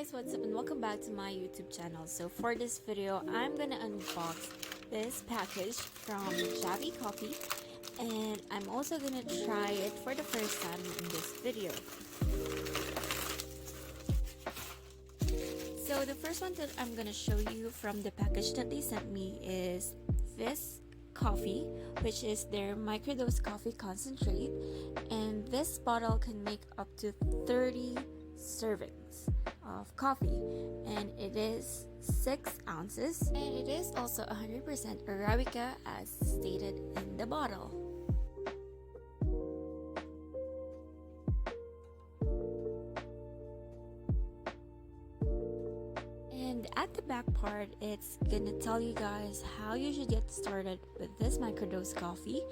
guys, what's up and welcome back to my YouTube channel. So for this video, I'm gonna unbox this package from JAVY Coffee, and I'm also gonna try it for the first time in this video. So the first one that I'm gonna show you from the package that they sent me is this coffee, which is their microdose coffee concentrate, and this bottle can make up to 30 servings of coffee, and it is 6 ounces, and it is also 100% Arabica as stated in the bottle. And at the back part, it's gonna tell you guys how you should get started with this microdose coffee,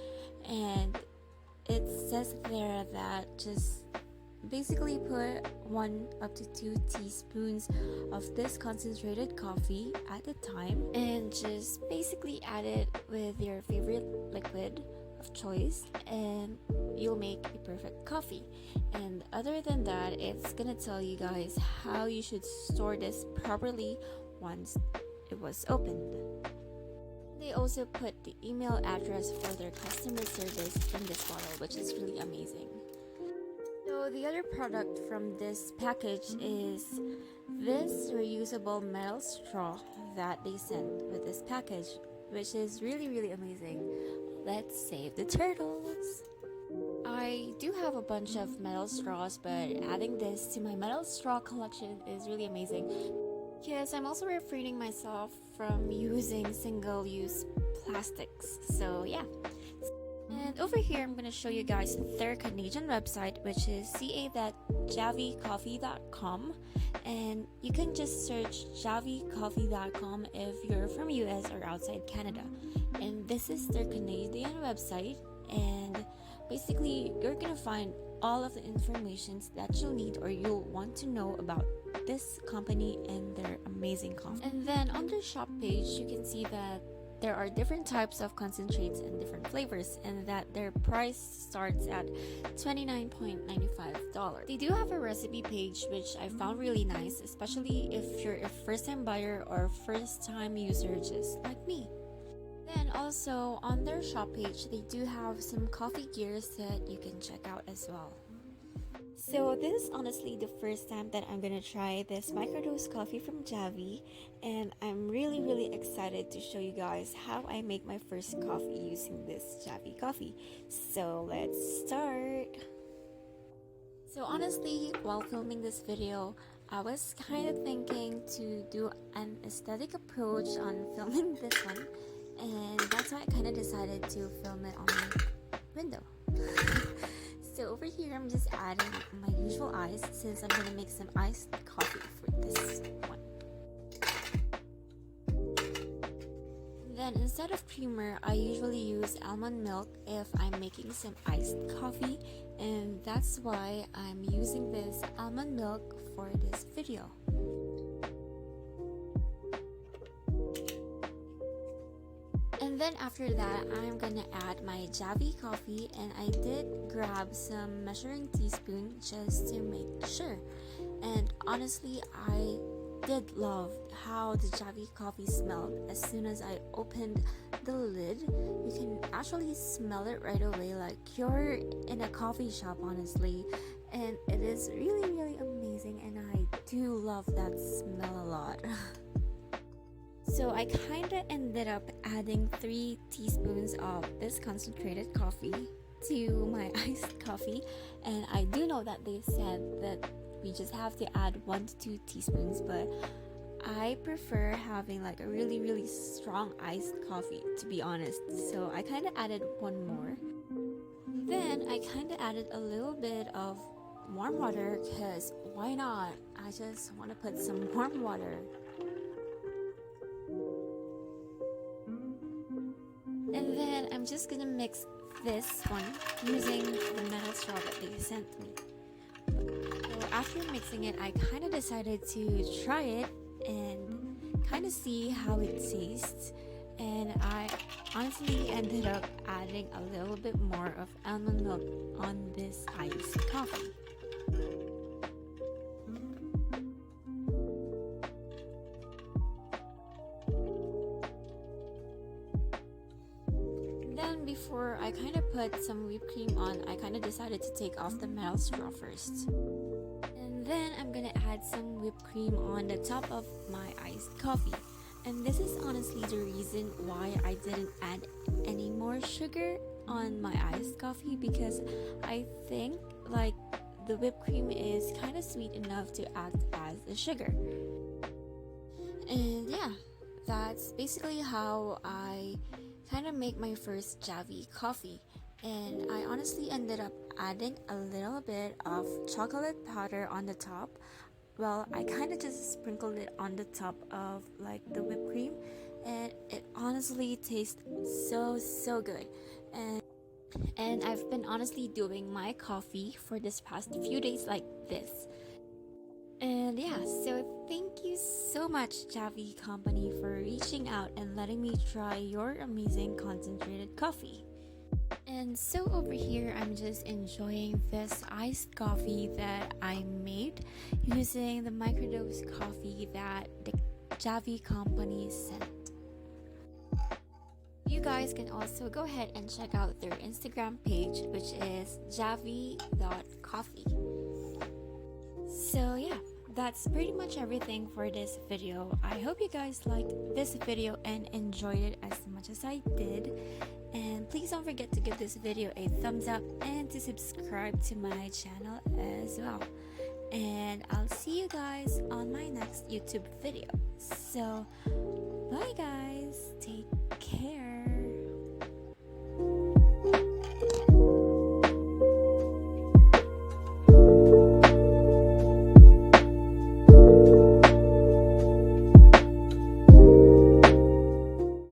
and it says there that just basically put 1 up to 2 teaspoons of this concentrated coffee at a time, and just basically add it with your favorite liquid of choice, and you'll make a perfect coffee. And other than that, it's gonna tell you guys how you should store this properly once it was opened. They also put the email address for their customer service in this bottle, which is really amazing. So the other product from this package is this reusable metal straw that they sent with this package, which is really amazing. Let's save the turtles. I do have a bunch of metal straws, but adding this to my metal straw collection is really amazing, because I'm also refraining myself from using single-use plastics. So yeah. And over here, I'm going to show you guys their Canadian website, which is ca.javycoffee.com, and you can just search javycoffee.com if you're from US or outside Canada. And this is their Canadian website, and basically you're going to find all of the information that you'll need or you'll want to know about this company and their amazing coffee. And then on their shop page, you can see that there are different types of concentrates and different flavors, and that their price starts at $29.95. They do have a recipe page, which I found really nice, especially if you're a first-time buyer or first-time user just like me. Then also on their shop page, they do have some coffee gears that you can check out as well. So this is honestly the first time that I'm gonna try this microdose coffee from JAVY, and I'm really excited to show you guys how I make my first coffee using this JAVY coffee. So let's start. So honestly, while filming this video, I was kind of thinking to do an aesthetic approach on filming this one, and that's why I kind of decided to film it on my window. So over here, I'm just adding my usual ice, since I'm going to make some iced coffee for this one. Then instead of creamer, I usually use almond milk if I'm making some iced coffee, and that's why I'm using this almond milk for this video. And then after that, I'm gonna add my JAVY coffee, and I did grab some measuring teaspoon just to make sure. And honestly, I did love how the JAVY coffee smelled. As soon as I opened the lid, you can actually smell it right away, like you're in a coffee shop, honestly. And it is really amazing, and I do love that smell a lot. So I kind of ended up adding 3 teaspoons of this concentrated coffee to my iced coffee, and I do know that they said that we just have to add 1 to 2 teaspoons, but I prefer having like a really strong iced coffee, to be honest. So I kind of added 1 more. Then I kind of added a little bit of warm water, because why not? I just want to put some warm water. And then I'm just gonna mix this one using the metal straw that they sent me. So after mixing it, I kind of decided to try it and kind of see how it tastes. And I honestly ended up adding a little bit more of almond milk on this iced coffee. before I kind of put some whipped cream on, I kind of decided to take off the metal straw first. And then I'm gonna add some whipped cream on the top of my iced coffee. And this is honestly the reason why I didn't add any more sugar on my iced coffee, because I think like the whipped cream is kind of sweet enough to act as a sugar. And yeah, that's basically how I kind of make my first JAVY coffee. And I honestly ended up adding a little bit of chocolate powder on the top. Well, I kind of just sprinkled it on the top of like the whipped cream, and it honestly tastes so good. And I've been honestly doing my coffee for this past few days like this. And yeah, so thank you so much, JAVY Company, for reaching out and letting me try your amazing concentrated coffee. And so over here, I'm just enjoying this iced coffee that I made using the microdose coffee that the JAVY Company sent. You guys can also go ahead and check out their Instagram page, which is javy.coffee. So yeah, that's pretty much everything for this video. I hope you guys liked this video and enjoyed it as much as I did. And please don't forget to give this video a thumbs up and to subscribe to my channel as well. And I'll see you guys on my next YouTube video. So bye guys.